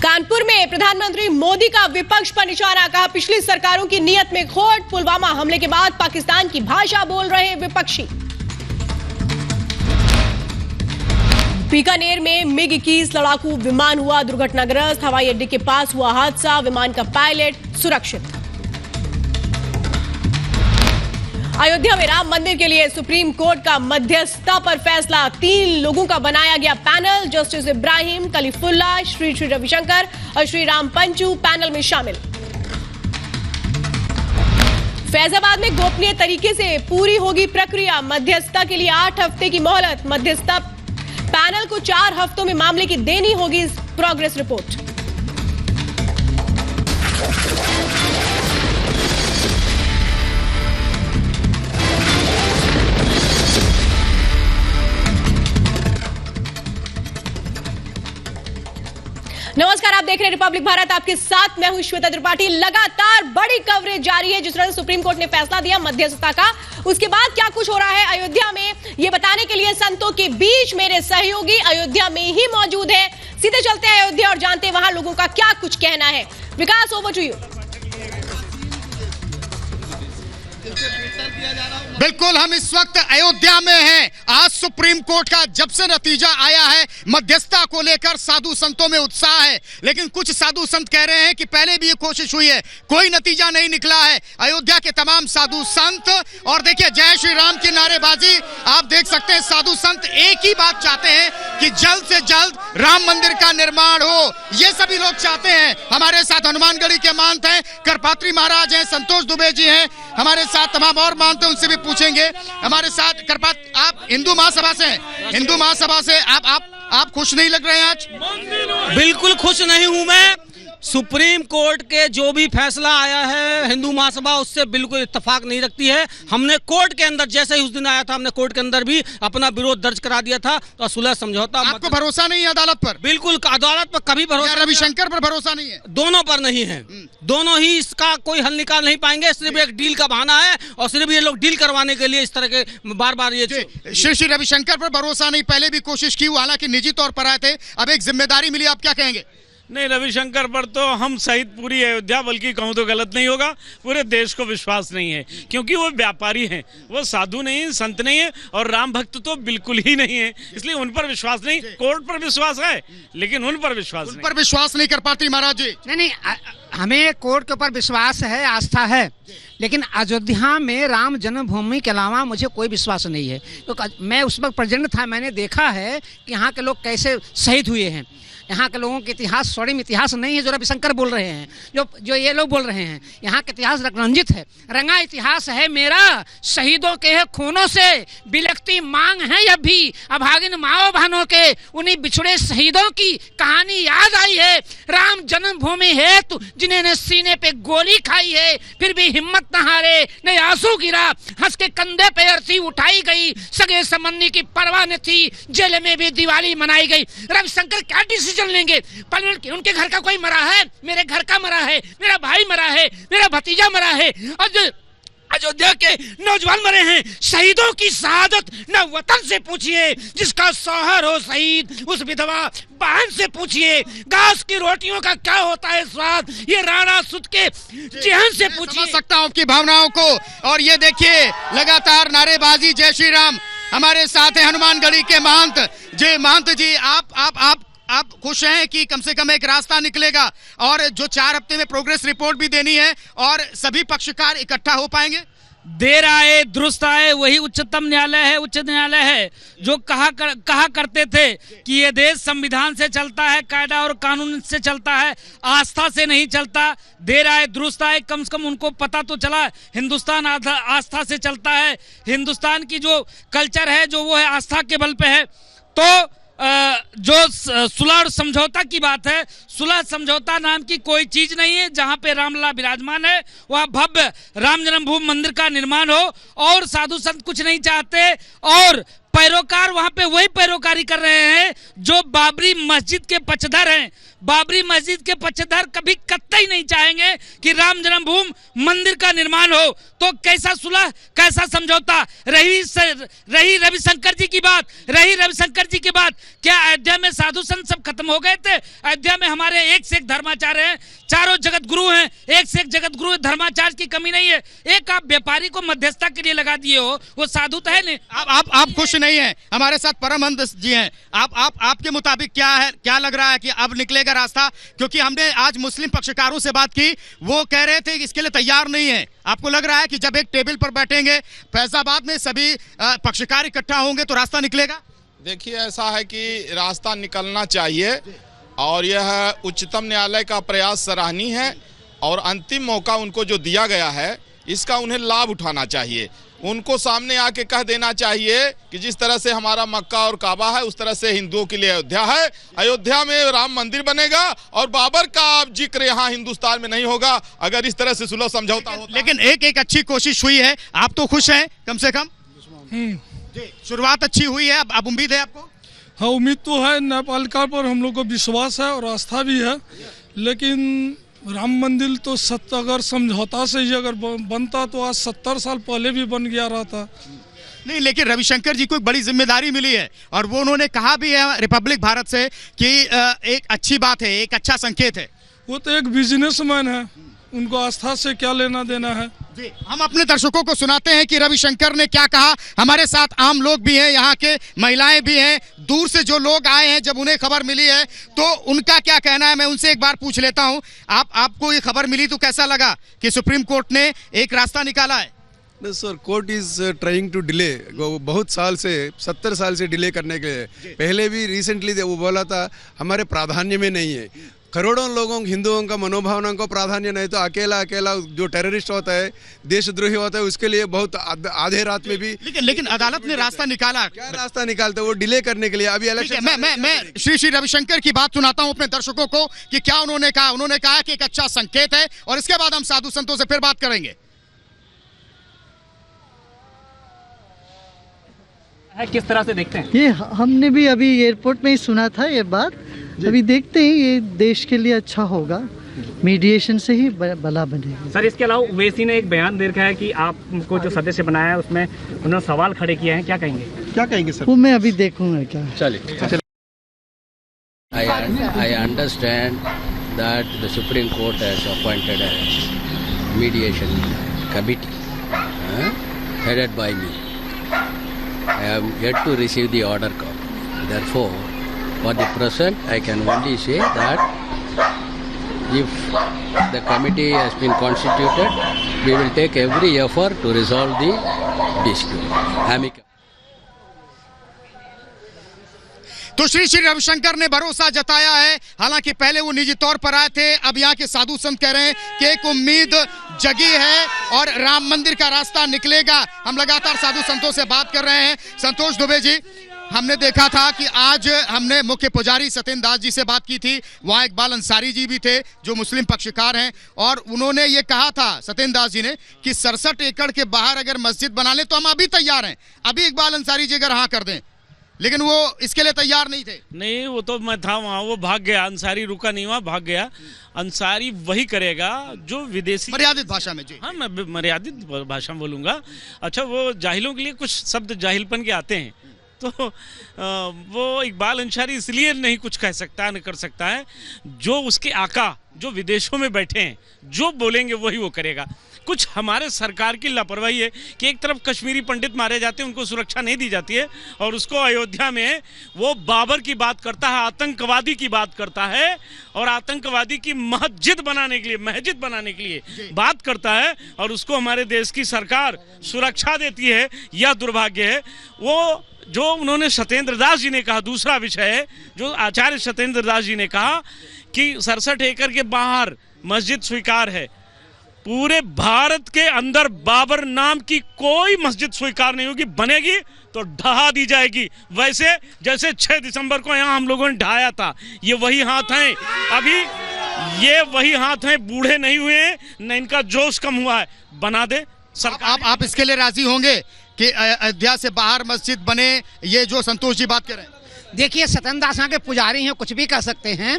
कानपुर में प्रधानमंत्री मोदी का विपक्ष पर निशाना, कहा पिछली सरकारों की नीयत में खोट, पुलवामा हमले के बाद पाकिस्तान की भाषा बोल रहे विपक्षी। बीकानेर में मिग 21 लड़ाकू विमान हुआ दुर्घटनाग्रस्त, हवाई अड्डे के पास हुआ हादसा, विमान का पायलट सुरक्षित। अयोध्या में राम मंदिर के लिए सुप्रीम कोर्ट का मध्यस्थता पर फैसला, 3 लोगों का बनाया गया पैनल, जस्टिस इब्राहिम कलीफुल्ला, श्री रविशंकर और श्री राम पंचू पैनल में शामिल। फैजाबाद में गोपनीय तरीके से पूरी होगी प्रक्रिया, मध्यस्थता के लिए 8 हफ्ते की मोहलत, मध्यस्थता पैनल को 4 हफ्तों में मामले की देनी होगी प्रोग्रेस रिपोर्ट। नमस्कार, आप देख रहे हैं रिपब्लिक भारत, आपके साथ मैं हूं श्वेता त्रिपाठी। लगातार बड़ी कवरेज जारी है। जिस तरह सुप्रीम कोर्ट ने फैसला दिया मध्यस्थता का, उसके बाद क्या कुछ हो रहा है अयोध्या में, ये बताने के लिए संतों के बीच मेरे सहयोगी अयोध्या में ही मौजूद है। सीधे चलते हैं अयोध्या और जानते हैं वहां लोगों का क्या कुछ कहना है। विकास, ओवर टू यू। बिल्कुल, हम इस वक्त अयोध्या में हैं। आज सुप्रीम कोर्ट का जब से नतीजा आया है, मध्यस्थता को लेकर साधु संतों में उत्साह है, लेकिन कुछ साधु संत कह रहे हैं कि पहले भी ये कोशिश हुई है, कोई नतीजा नहीं निकला है। अयोध्या के तमाम साधु संत, और देखिए जय श्री राम की नारेबाजी आप देख सकते हैं। साधु संत एक ही बात चाहते हैं कि जल्द से जल्द राम मंदिर का निर्माण हो, ये सभी लोग चाहते हैं। हमारे साथ हनुमानगढ़ी के महंत हैं, करपात्री महाराज हैं, संतोष दुबे जी हैं हमारे साथ, तमाम और महंत हैं, उनसे भी पूछेंगे। हमारे साथ करपात, आप हिंदू महासभा से हैं, हिंदू महासभा से आप खुश नहीं लग रहे हैं आज? बिल्कुल खुश नहीं हूं मैं। सुप्रीम कोर्ट के जो भी फैसला आया है, हिंदू महासभा उससे बिल्कुल इत्तेफाक नहीं रखती है। हमने कोर्ट के अंदर, जैसे ही उस दिन आया था, हमने कोर्ट के अंदर भी अपना विरोध दर्ज करा दिया था और सुलह समझौता। आपको भरोसा नहीं है अदालत पर? बिल्कुल, अदालत पर कभी भरोसा, रविशंकर पर भरोसा नहीं है? दोनों पर नहीं है, दोनों ही इसका कोई हल निकाल नहीं पाएंगे। सिर्फ एक डील का बहाना है और सिर्फ ये लोग डील करवाने के लिए इस तरह के बार बार ये। श्री रविशंकर पर भरोसा नहीं, पहले भी कोशिश की, हालांकि निजी तौर पर आए थे, अब एक जिम्मेदारी मिली, आप क्या कहेंगे? नहीं, रविशंकर पर तो हम सहित पूरी अयोध्या, बल्कि कहूँ तो गलत नहीं होगा, पूरे देश को विश्वास नहीं है, क्योंकि वो व्यापारी हैं, वो साधु नहीं, संत नहीं है और राम भक्त तो बिल्कुल ही नहीं है, इसलिए उन पर विश्वास नहीं। कोर्ट पर विश्वास है लेकिन उन पर विश्वास नहीं कर पाती महाराज जी। नहीं, हमें कोर्ट के ऊपर विश्वास है, आस्था है, लेकिन अयोध्या में राम जन्मभूमि के अलावा मुझे कोई विश्वास नहीं है। तो मैं उस वक्त प्रेजेंट था, मैंने देखा है कि यहाँ के लोग कैसे शहीद हुए हैं। यहाँ के लोगों के इतिहास स्वर्णिम इतिहास नहीं है जो रविशंकर बोल रहे हैं, जो ये लोग बोल रहे हैं। यहाँ का इतिहास रंजित है, रंगा इतिहास है मेरा, शहीदों के खूनों से बिलखती मांग है अब भी, अभागिन माओ बहनों के उन्हीं बिछड़े शहीदों की कहानी याद आई है। राम जन्मभूमि है तो जिन्हें सीने पे गोली खाई है, फिर भी हिम्मत न हारे, न आंसू गिरा, हंस के कंधे पे अर्थी उठाई गई, सगे संबंधी की परवाह न थी, जेल में भी दिवाली मनाई गई। रविशंकर क्या डिसीजन लेंगे? उनके घर का कोई मरा है, मेरे घर का मरा है, मेरा भाई मरा है, मेरा भतीजा मरा है, और अयोध्या के नौजवान मरे हैं। शहीदों की शहादत न वतन से पूछिए, जिसका शौहर हो शहीद, उस विधवा बहन से पूछिए, घास की रोटियों का क्या होता है स्वाद, ये राणा सुत के जेहन से पूछिए। समझ सकता हूं आपकी भावनाओं को। और ये देखिए लगातार नारेबाजी, जय श्री राम। हमारे साथ है हनुमानगढ़ी के महंत जी। महंत जी, आप खुश हैं कि कम से कम एक रास्ता निकलेगा, और जो 4 हफ्ते में प्रोग्रेस रिपोर्ट भी देनी है और सभी पक्षकार इकट्ठा हो पाएंगे? देर आए दुरुस्त आए, वही उच्चतम न्यायालय है, उच्च न्यायालय है, जो कहा करते थे कि ये देश संविधान से चलता है, कायदा और कानून से चलता है, आस्था से नहीं चलता। देर आए दुरुस्त आए, कम से कम उनको पता तो चला हिंदुस्तान आस्था से चलता है। हिंदुस्तान की जो कल्चर है, जो वो है आस्था के बल पे है। तो जो सुलह समझौता की बात है, सुलह समझौता नाम की कोई चीज नहीं है। जहां पे रामलला विराजमान है वहां भव्य राम जन्मभूमि मंदिर का निर्माण हो, और साधु संत कुछ नहीं चाहते, और पैरोकार वहां पे वही पैरोकारी कर रहे हैं जो बाबरी मस्जिद के पक्षधर हैं। बाबरी मस्जिद के पक्षधर कभी कतई नहीं चाहेंगे कि राम जन्मभूमि मंदिर का निर्माण हो। तो कैसा सुलह, कैसा समझौता। रही रविशंकर जी की बात, क्या अयोध्या में साधु संत सब खत्म हो गए थे? अयोध्या में हमारे एक से एक धर्माचार्य हैं, चारों जगत गुरु हैं, एक से एक जगत गुरु, धर्माचार्य की कमी नहीं है। एक आप व्यापारी को मध्यस्थता के लिए लगा दिए हो, वो साधु तो है नहीं। आप खुश नहीं हैं? हमारे साथ परमहंस जी हैं। आपके मुताबिक क्या है, क्या लग रहा है कि अब निकलेगा रास्ता? क्योंकि हमने आज मुस्लिम पक्षकारों से बात की, वो कह रहे थे कि इसके लिए तैयार नहीं है। आपको लग रहा है कि जब एक टेबल पर बैठेंगे फैजाबाद में सभी पक्षकार इकट्ठा होंगे तो रास्ता निकलेगा? देखिए, ऐसा है कि रास्ता निकलना चाहिए और यह उच्चतम न्यायालय का प्रयास सराहनीय है और अंतिम मौका उनको जो दिया गया है इसका उन्हें लाभ उठाना चाहिए। उनको सामने आके कह देना चाहिए कि जिस तरह से हमारा मक्का और काबा है उस तरह से हिंदुओं के लिए अयोध्या है। अयोध्या में राम मंदिर बनेगा और बाबर का जिक्र यहाँ हिंदुस्तान में नहीं होगा अगर इस तरह से सुलह समझौता होता। लेकिन एक अच्छी कोशिश हुई है, आप तो खुश हैं कम से कम? शुरुआत अच्छी हुई है, अब उम्मीद है आपको? हाँ, उम्मीद तो है। न्यायपालिका पर हम लोग को विश्वास है और आस्था भी है, लेकिन राम मंदिर तो अगर समझौता से ही अगर बनता तो आज 70 साल पहले भी बन गया रहता। नहीं, लेकिन रविशंकर जी को एक बड़ी जिम्मेदारी मिली है और वो उन्होंने कहा भी है रिपब्लिक भारत से कि एक अच्छी बात है, एक अच्छा संकेत है। वो तो एक बिजनेसमैन है, उनको आस्था से क्या लेना देना है। जी, हम अपने दर्शकों को सुनाते हैं कि रविशंकर ने क्या कहा। हमारे साथ आम लोग भी हैं, यहाँ के महिलाएं भी हैं, दूर से जो लोग आए हैं जब उन्हें खबर मिली है तो उनका क्या कहना है, मैं उनसे एक बार पूछ लेता हूँ। आपको ये खबर मिली तो कैसा लगा कि सुप्रीम कोर्ट ने एक रास्ता निकाला है? Sir, court is trying to delay, बहुत साल से 70 साल से डिले करने के लिए। पहले भी रिसेंटली वो बोला था हमारे प्राधान्य में नहीं है। करोड़ों लोगों हिंदुओं का मनोभावना को प्राधान्य नहीं, तो अकेला जो टेररिस्ट होता है, देशद्रोही होता है, उसके लिए बहुत आधे रात में भी। लेकिन अदालत ने रास्ता निकाला। क्या रास्ता निकालते? वो डिले करने के लिए। अभी इलेक्शन। मैं श्री रविशंकर की बात सुनाता हूं अपने दर्शकों को कि क्या उन्होंने कहा। उन्होंने कहा कि एक अच्छा संकेत है और इसके बाद हम साधु संतों से फिर बात करेंगे। किस तरह से देखते हैं? ये हमने भी अभी एयरपोर्ट में ही सुना था ये बात। अभी देखते हैं, ये देश के लिए अच्छा होगा, मीडिएशन से ही भला बनेगा। सर, इसके अलावा ओवैसी ने एक बयान दे रखा है कि आपको जो सदस्य बनाया है उसमें उन्होंने सवाल खड़े किए हैं, क्या कहेंगे सर? वो मैं अभी देखूंगा क्या। चलिए। I understand that the Supreme Court has appointed a mediation committee headed by me. I am yet to receive the order copy. Therefore, for the present, I can only say that if the committee has been constituted, we will take every effort to resolve the dispute amicably. तो श्री रविशंकर ने भरोसा जताया है। हालांकि पहले वो निजी तौर पर आए थे, अब यहाँ के साधु संत कह रहे हैं कि एक उम्मीद जगी है और राम मंदिर का रास्ता निकलेगा। हम लगातार साधु संतों से बात कर रहे हैं। संतोष दुबे जी, हमने देखा था कि आज हमने मुख्य पुजारी सत्येंद्र दास जी से बात की थी, वहाँ इकबाल अंसारी जी भी थे जो मुस्लिम पक्षकार हैं, और उन्होंने ये कहा था सत्येंद्र दास जी ने कि 67 एकड़ के बाहर अगर मस्जिद बना ले तो हम अभी तैयार हैं। अभी इकबाल अंसारी जी अगर हाँ कर दें, लेकिन वो इसके लिए तैयार नहीं थे। नहीं, वो तो मैं था वहाँ, वो भाग गया। अंसारी रुका नहीं, वहाँ भाग गया। अंसारी वही करेगा जो विदेशी, मर्यादित भाषा में। जी हाँ, मैं मर्यादित भाषा में बोलूँगा। अच्छा, वो जाहिलों के लिए कुछ शब्द जाहिलपन के आते हैं, तो वो इकबाल अंसारी इसलिए नहीं कुछ कह सकता है, नहीं कर सकता है। जो उसके आका जो विदेशों में बैठे हैं, जो बोलेंगे वही वो करेगा। कुछ हमारे सरकार की लापरवाही है कि एक तरफ कश्मीरी पंडित मारे जाते हैं, उनको सुरक्षा नहीं दी जाती है, और उसको अयोध्या में वो बाबर की बात करता है, आतंकवादी की बात करता है, और आतंकवादी की मस्जिद बनाने के लिए बात करता है, और उसको हमारे देश की सरकार सुरक्षा देती है। यह दुर्भाग्य है। वो जो उन्होंने सत्येंद्र दास जी ने कहा, दूसरा विषय है जो आचार्य सत्येंद्र दास जी ने कहा कि 67 एकड़ के बाहर मस्जिद स्वीकार है। पूरे भारत के अंदर बाबर नाम की कोई मस्जिद स्वीकार नहीं होगी, बनेगी तो ढहा दी जाएगी। वैसे जैसे 6 दिसंबर को यहाँ हम लोगों ने ढहाया था, ये वही हाथ हैं, अभी ये वही हाथ हैं, बूढ़े नहीं हुए, न इनका जोश कम हुआ है। बना दे सरकार। आप इसके लिए राजी होंगे कि अयोध्या से बाहर मस्जिद बने, ये जो संतोष जी बात कर रहे हैं? देखिए सत्येंद्र दास यहाँ के पुजारी हैं, कुछ भी कह सकते हैं।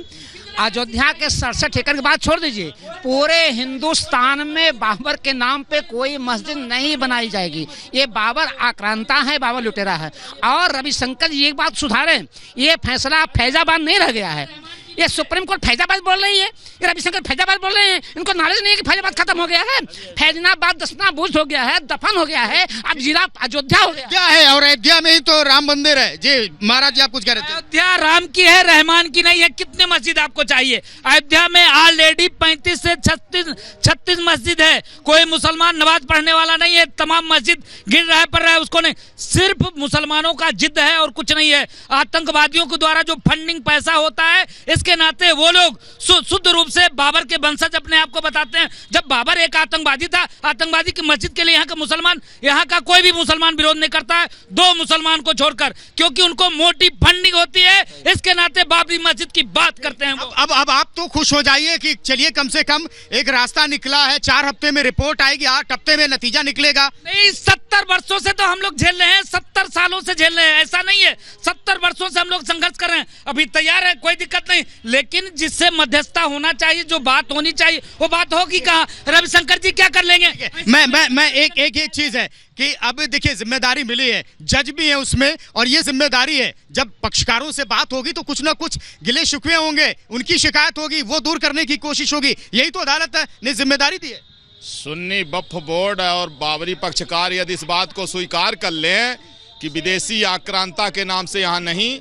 अयोध्या के 67 एकड़ की बात छोड़ दीजिए, पूरे हिंदुस्तान में बाबर के नाम पे कोई मस्जिद नहीं बनाई जाएगी। ये बाबर आक्रांता है, बाबर लुटेरा है। और रविशंकर जी एक बात सुधारें, ये फैसला फैजाबाद नहीं रह गया है, ये सुप्रीम कोर्ट फैजाबाद बोल रही है, ये रविशंकर फैजाबाद बोल रहे हैं। इनको नॉलेज नहीं है कि फैजाबाद खत्म हो गया है, फैजनाबाद दस्तनाबूज हो गया है, दफन हो गया है, अब जिला अयोध्या हो गया। क्या है? और अयोध्या में ही तो राम मंदिर है। जी महाराज जी आप कुछ कह रहे थे। अयोध्या राम की है, रहमान की नहीं है। कितने मस्जिद आपको चाहिए? अयोध्या में ऑलरेडी 35 से 36 मस्जिद है। कोई मुसलमान नमाज पढ़ने वाला नहीं है, तमाम मस्जिद गिर रहा है, पड़ रहा है, उसको नहीं। सिर्फ मुसलमानों का जिद है और कुछ नहीं है। आतंकवादियों के द्वारा जो फंडिंग पैसा होता है, इसके नाते वो लोग शुद्ध रूप से बाबर के वंशज अपने आप को बताते हैं। जब बाबर एक आतंकवादी था, आतंकवादी की मस्जिद के लिए यहाँ का मुसलमान, यहाँ का कोई भी मुसलमान विरोध नहीं करता है, 2 मुसलमान को छोड़कर, क्योंकि उनको मोटी फंडिंग होती है। इसके नाते बाबरी मस्जिद की बात करते हैं। अब आप तो खुश हो जाइए कि चलिए कम से कम एक रास्ता निकला है। 4 हफ्ते में रिपोर्ट आएगी, 8 हफ्ते में नतीजा निकलेगा। नहीं, 70 वर्षों से तो हम लोग झेल रहे हैं, 70 सालों से झेल रहे हैं। ऐसा नहीं है, 70 वर्षों से हम लोग संघर्ष कर रहे हैं। अभी तैयार है, कोई दिक्कत नहीं। लेकिन जिससे मध्यस्थता होना चाहिए, जो बात होनी चाहिए, वो बात होगी कहाँ? रविशंकर जी क्या कर लेंगे? मैं एक चीज है कि अब देखिए जिम्मेदारी मिली है, जज भी है उसमें, और ये जिम्मेदारी है जब पक्षकारों से बात होगी तो कुछ ना कुछ गिले शिकवे होंगे, उनकी शिकायत होगी, वो दूर करने की कोशिश होगी। यही तो अदालत ने जिम्मेदारी दी है। सुन्नी वक्फ बोर्ड और बाबरी पक्षकार यदि इस बात को स्वीकार कर लें कि विदेशी आक्रांता के नाम से यहाँ नहीं,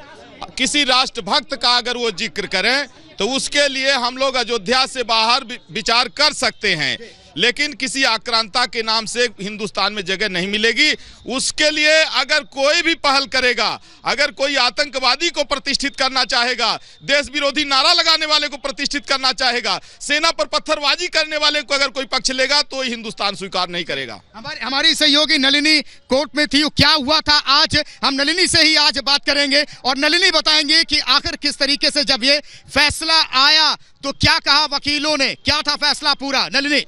किसी राष्ट्रभक्त का अगर वो जिक्र करें तो उसके लिए हम लोग अयोध्या से बाहर विचार कर सकते हैं, लेकिन किसी आक्रांता के नाम से हिंदुस्तान में जगह नहीं मिलेगी। उसके लिए अगर कोई भी पहल करेगा, अगर कोई आतंकवादी को प्रतिष्ठित करना चाहेगा, देश विरोधी नारा लगाने वाले को प्रतिष्ठित करना चाहेगा, सेना पर पत्थरबाजी करने वाले को अगर कोई पक्ष लेगा, तो हिंदुस्तान स्वीकार नहीं करेगा। हमारी सहयोगी नलिनी कोर्ट में थी, क्या हुआ था आज हम नलिनी से ही आज बात करेंगे, और नलिनी बताएंगे कि आखिर किस तरीके से जब ये फैसला आया तो क्या कहा वकीलों ने, क्या था फैसला पूरा। नलिनी।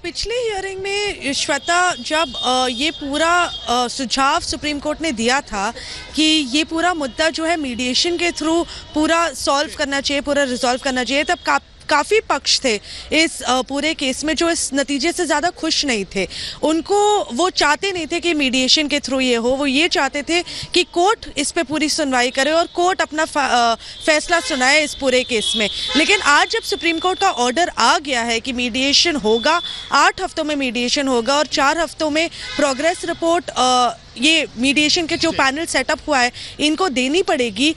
पिछले हियरिंग में श्वेता, जब ये पूरा सुझाव सुप्रीम कोर्ट ने दिया था कि ये पूरा मुद्दा जो है मीडिएशन के थ्रू पूरा सॉल्व करना चाहिए, पूरा रिजॉल्व करना चाहिए, तब काफ़ी पक्ष थे इस पूरे केस में जो इस नतीजे से ज़्यादा खुश नहीं थे। उनको वो चाहते नहीं थे कि मीडिएशन के थ्रू ये हो, वो ये चाहते थे कि कोर्ट इस पे पूरी सुनवाई करे और कोर्ट अपना फैसला सुनाए इस पूरे केस में। लेकिन आज जब सुप्रीम कोर्ट का ऑर्डर आ गया है कि मीडिएशन होगा, 8 हफ्तों में मीडिएशन होगा और 4 हफ्तों में प्रोग्रेस रिपोर्ट ये मीडिएशन के जो पैनल सेटअप हुआ है इनको देनी पड़ेगी,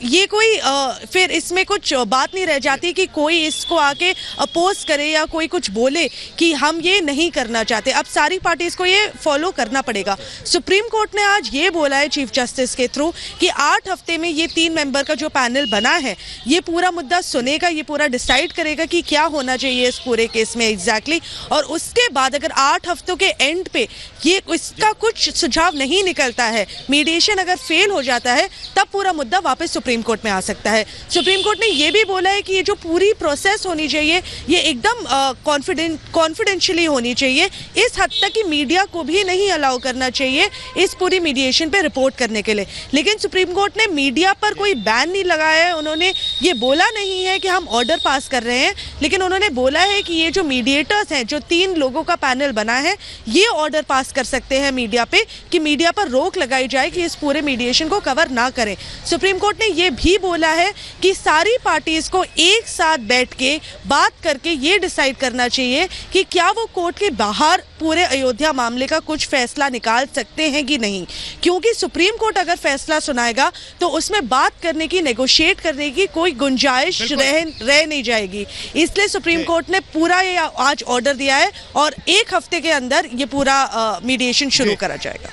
ये कोई फिर इसमें कुछ बात नहीं रह जाती कि कोई इसको आके अपोज करे या कोई कुछ बोले कि हम ये नहीं करना चाहते। अब सारी पार्टीज को ये फॉलो करना पड़ेगा। सुप्रीम कोर्ट ने आज ये बोला है चीफ जस्टिस के थ्रू कि 8 हफ्ते में ये 3 मेंबर का जो पैनल बना है ये पूरा मुद्दा सुनेगा, ये पूरा डिसाइड करेगा कि क्या होना चाहिए इस पूरे केस में एग्जैक्टली। और उसके बाद अगर 8 हफ्तों के एंड पे ये इसका कुछ सुझाव नहीं निकलता है, मीडिएशन अगर फेल हो जाता है, तब पूरा मुद्दा वापस सुप्रीम कोर्ट में आ सकता है। सुप्रीम कोर्ट ने ये भी बोला है कि ये जो पूरी प्रोसेस होनी चाहिए ये एकदम कॉन्फिडेंशियली होनी चाहिए, इस हद तक कि मीडिया को भी नहीं अलाउ करना चाहिए इस पूरी मीडिएशन पे रिपोर्ट करने के लिए। लेकिन सुप्रीम कोर्ट ने मीडिया पर कोई बैन नहीं लगाया है, उन्होंने ये बोला नहीं है कि हम ऑर्डर पास कर रहे हैं, लेकिन उन्होंने बोला है कि ये जो मीडिएटर्स हैं, जो 3 लोगों का पैनल बना है, ये ऑर्डर पास कर सकते हैं मीडिया पे कि मीडिया पर रोक लगाई जाए कि इस पूरे मीडिएशन को कवर ना करें। सुप्रीम कोर्ट ने ये भी बोला है कि सारी पार्टीज को एक साथ बैठ के बात करके ये डिसाइड करना चाहिए कि क्या वो कोर्ट के बाहर पूरे अयोध्या मामले का कुछ फैसला निकाल सकते हैं कि नहीं, क्योंकि सुप्रीम कोर्ट अगर फैसला सुनाएगा तो उसमें बात करने की, नेगोशिएट करने की कोई गुंजाइश रह नहीं जाएगी। इसलिए सुप्रीम कोर्ट ने पूरा ये आज ऑर्डर दिया है और 1 हफ्ते के अंदर ये पूरा मीडिएशन शुरू करा जाएगा।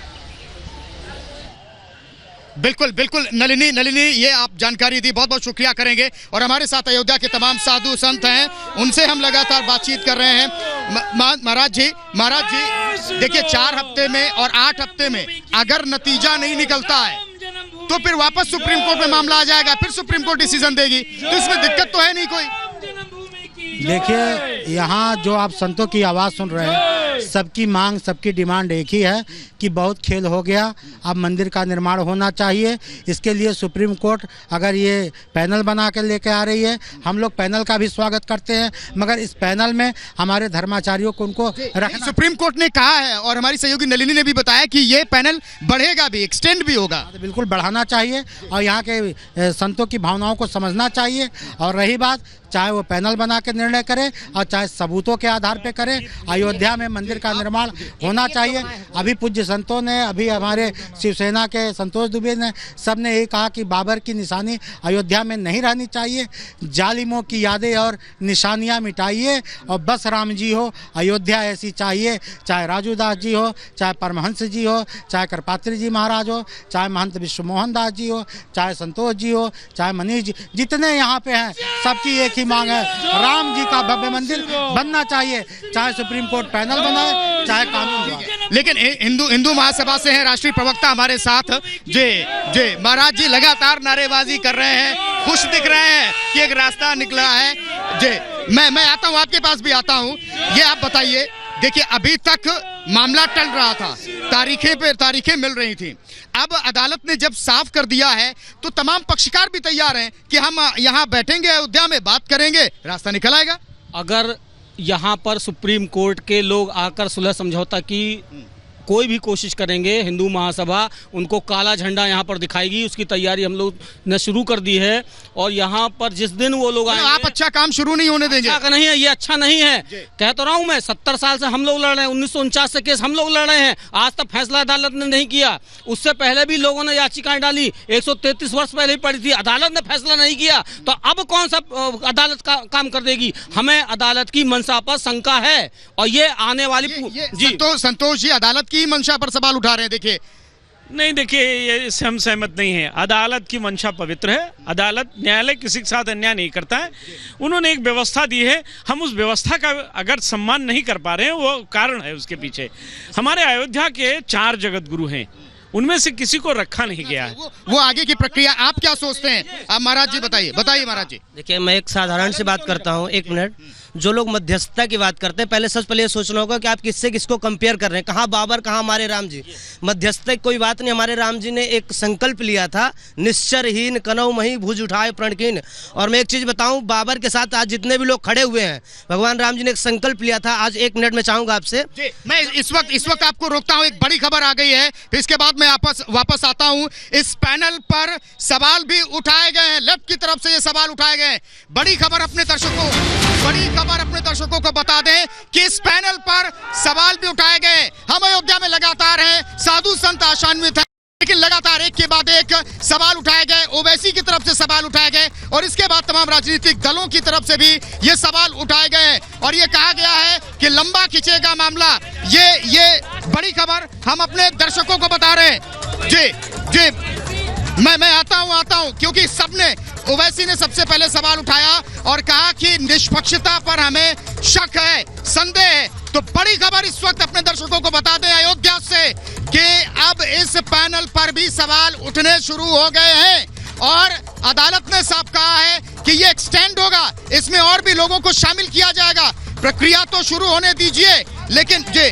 बिल्कुल बिल्कुल नलिनी ये आप जानकारी दी, बहुत बहुत शुक्रिया करेंगे। और हमारे साथ अयोध्या के तमाम साधु संत हैं, उनसे हम लगातार बातचीत कर रहे हैं। महाराज जी देखिए, 4 हफ्ते में और 8 हफ्ते में अगर नतीजा नहीं निकलता है तो फिर वापस सुप्रीम कोर्ट में मामला आ जाएगा, फिर सुप्रीम कोर्ट डिसीजन देगी, तो इसमें दिक्कत तो है नहीं कोई। देखिए, यहाँ जो आप संतों की आवाज़ सुन रहे हैं, सबकी मांग, सबकी डिमांड एक ही है कि बहुत खेल हो गया, अब मंदिर का निर्माण होना चाहिए। इसके लिए सुप्रीम कोर्ट अगर ये पैनल बना के लेके आ रही है, हम लोग पैनल का भी स्वागत करते हैं, मगर इस पैनल में हमारे धर्माचार्यों को उनको रखना। सुप्रीम कोर्ट ने कहा है और हमारी सहयोगी नलिनी ने भी बताया कि ये पैनल बढ़ेगा भी, एक्सटेंड भी होगा। बिल्कुल बढ़ाना चाहिए और यहाँ के संतों की भावनाओं को समझना चाहिए। और रही बात, चाहे वो पैनल बना के निर्णय करे और चाहे सबूतों के आधार पे करे, अयोध्या में मंदिर का निर्माण होना चाहिए। अभी पूज्य संतों ने, अभी हमारे शिवसेना के संतोष दुबे ने, सब ने यही कहा कि बाबर की निशानी अयोध्या में नहीं रहनी चाहिए। जालिमों की यादें और निशानियां मिटाइए और बस राम जी हो, अयोध्या ऐसी चाहिए। चाहे राजू दास जी हो, चाहे परमहंस जी हो, चाहे करपात्री जी महाराज हो, चाहे महंत विश्व मोहन दास जी हो, चाहे संतोष जी हो, चाहे मनीष जी, जितने यहाँ पे हैं सबकी एक ही मांग है, राम जी का भव्य मंदिर बनना चाहिए। चाहे सुप्रीम कोर्ट पैनल बनाए, चाहे कानून। लेकिन हिंदू महासभा से हैं राष्ट्रीय प्रवक्ता हमारे साथ, जे महाराज जी लगातार नारेबाजी कर रहे हैं, खुश दिख रहे हैं कि एक रास्ता निकला है। जे मैं आता हूँ, आपके पास भी आता हूँ। ये आप बताइए, देखिए अभी तक मामला टल रहा था, तारीखें मिल रही थी। अब अदालत ने जब साफ कर दिया है तो तमाम पक्षकार भी तैयार हैं कि हम यहाँ बैठेंगे, अयोध्या में बात करेंगे, रास्ता निकल आएगा। अगर यहाँ पर सुप्रीम कोर्ट के लोग आकर सुलह समझौता की कोई भी कोशिश करेंगे, हिंदू महासभा उनको काला झंडा यहाँ पर दिखाएगी। उसकी तैयारी हम लोग ने शुरू कर दी है और यहाँ पर जिस दिन वो लोग आएंगे, आप अच्छा काम शुरू नहीं होने देंगे? अच्छा नहीं है, ये अच्छा नहीं है। कह तो रहा हूँ मैं, 70 साल से हम लोग लड़ रहे हैं, 1949 से केस हम लोग लड़ रहे हैं, आज तक फैसला अदालत ने नहीं किया। उससे पहले भी लोगों ने याचिकाएं डाली, 133 वर्ष पहले ही पड़ी थी, अदालत ने फैसला नहीं किया, तो अब कौन सा अदालत का काम कर देगी? हमें अदालत की मंशा पर शंका है और ये आने वाली जी संतोष जी अदालत की मंशा पर सवाल उठा रहे हैं। देखिए नहीं, देखिए इससे हम सहमत नहीं हैं। अदालत की मंशा पवित्र है, अदालत, न्यायालय किसी के साथ अन्याय नहीं करता है। उन्होंने एक व्यवस्था दी है, हम उस व्यवस्था का अगर सम्मान नहीं कर पा रहे हैं, वो कारण है उसके पीछे। हमारे अयोध्या के 4 जगत गुरु हैं, उनमें से किसी को रखा नहीं गया है। वो आगे की प्रक्रिया आप क्या सोचते हैं? आप महाराज जी बताइए महाराज जी। देखिए, मैं एक साधारण सी बात करता हूँ, 1 मिनट। जो लोग मध्यस्थता की बात करते हैं, पहले सबसे पहले ये सोचना होगा कि आप किससे किसको कंपेयर कर रहे हैं। कहाँ बाबर, कहाँ हमारे राम जी। मध्यस्थता की कोई बात नहीं। हमारे राम जी ने एक संकल्प लिया था, निश्चरहीन कनौ मही भुज उठाए प्रणकीन। और मैं एक चीज बताऊं, बाबर के साथ आज जितने भी लोग खड़े हुए हैं, भगवान राम जी ने एक संकल्प लिया था। आज 1 मिनट में चाहूंगा आपसे, मैं इस वक्त आपको रोकता हूं। एक बड़ी खबर आ गई है, फिर इसके बाद मैं वापस आता हूं। इस पैनल पर सवाल भी उठाए गए हैं, लेफ्ट की तरफ से ये सवाल उठाए गए हैं। बड़ी खबर अपने दर्शकों को बता दें कि इस पैनल पर सवाल भी उठाए गए। हम अयोध्या में लगातार हैं, साधु संत आशान्वित हैं, लेकिन लगातार एक के बाद एक सवाल उठाए गए। ओवैसी की तरफ से सवाल उठाए गए और इसके बाद तमाम राजनीतिक दलों की तरफ से भी ये सवाल उठाए गए और ये कहा गया है कि लंबा खिंचेगा मामला। ये बड़ी खबर हम अपने दर्शकों को बता रहे हैं। जी मैं आता हूं क्योंकि सबने, ओवैसी ने सबसे पहले सवाल उठाया और कहा कि निष्पक्षता पर हमें शक है, संदेह है। तो बड़ी खबर इस वक्त अपने दर्शकों को बता दें अयोध्या से कि अब इस पैनल पर भी सवाल उठने शुरू हो गए हैं और अदालत ने साफ कहा है कि ये एक्सटेंड होगा, इसमें और भी लोगों को शामिल किया जाएगा। प्रक्रिया तो शुरू होने दीजिए, लेकिन जी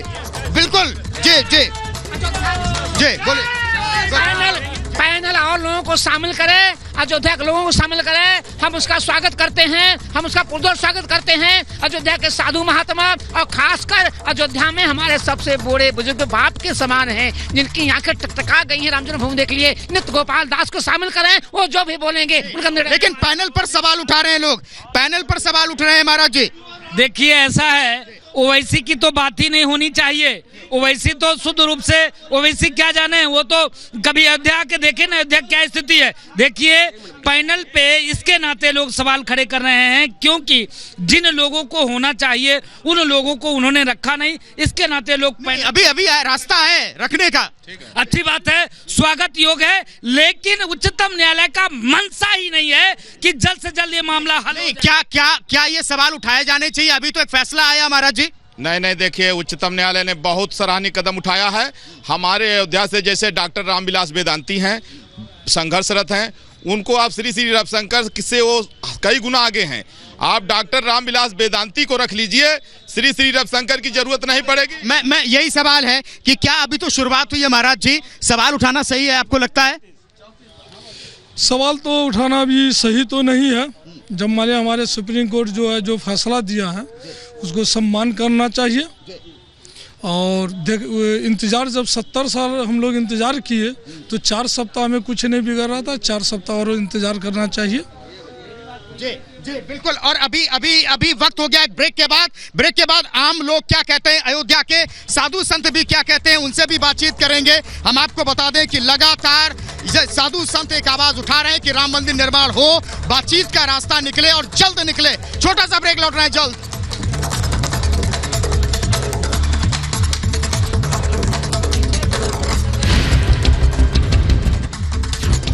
बिल्कुल जी बोले। पैनल और लोगों को शामिल करें, अयोध्या के लोगों को शामिल करें, हम उसका स्वागत करते हैं, हम उसका पुरजोर स्वागत करते हैं। अयोध्या के साधु महात्मा और खासकर अयोध्या में हमारे सबसे बड़े बुजुर्ग बाप के समान हैं, जिनकी आंखें टकटका गई हैं राम जन्मभूमि देख लिए। नित्य गोपाल दास को शामिल करें, वो जो भी बोलेंगे उनका निर्णय। लेकिन पैनल पर सवाल उठा रहे हैं लोग, पैनल पर सवाल उठ रहे हैं महाराज जी। देखिए ऐसा है, ओवैसी की तो बात ही नहीं होनी चाहिए। ओवैसी तो शुद्ध रूप से, ओवैसी क्या जाने, वो तो कभी अयोध्या के देखे ना, अयोध्या क्या स्थिति है। देखिए पैनल पे इसके नाते लोग सवाल खड़े कर रहे हैं क्योंकि जिन लोगों को होना चाहिए उन लोगों को उन्होंने रखा नहीं, इसके नाते लोग अभी रास्ता है रखने का। अच्छी बात है, स्वागत योग्य है, लेकिन उच्चतम न्यायालय का मंशा ही नहीं है कि जल्द से जल्द ये मामला हल हो जाए। क्या ये सवाल उठाए जाने चाहिए? अभी तो एक फैसला आया महाराज जी। नहीं, देखिए उच्चतम न्यायालय ने बहुत सराहनीय कदम उठाया है। हमारे अयोध्या से जैसे डॉक्टर रामविलास वेदांती हैं, संघर्षरत हैं, उनको आप श्री रविशंकर से वो कई गुना आगे हैं आप डॉक्टर रामविलास वेदांती को रख लीजिए, श्री श्री रविशंकर की जरूरत नहीं पड़ेगी। मैं यही सवाल है कि क्या अभी तो शुरुआत हुई है महाराज जी, सवाल उठाना सही है आपको लगता है? सवाल तो उठाना भी सही तो नहीं है। जब हमारे सुप्रीम कोर्ट जो है जो फैसला दिया है उसको सम्मान करना चाहिए। और इंतजार जब 70 साल हम लोग इंतजार किए तो 4 सप्ताह में कुछ नहीं बिगड़ रहा था, 4 सप्ताह और इंतजार करना चाहिए। जी जी बिल्कुल। और अभी वक्त हो गया है ब्रेक के बाद आम लोग क्या कहते हैं, अयोध्या के साधु संत भी क्या कहते हैं, उनसे भी बातचीत करेंगे। हम आपको बता दें कि लगातार साधु संत एक आवाज उठा रहे हैं कि राम मंदिर निर्माण हो, बातचीत का रास्ता निकले और जल्द निकले। छोटा सा ब्रेक, लौट रहे हैं जल्द।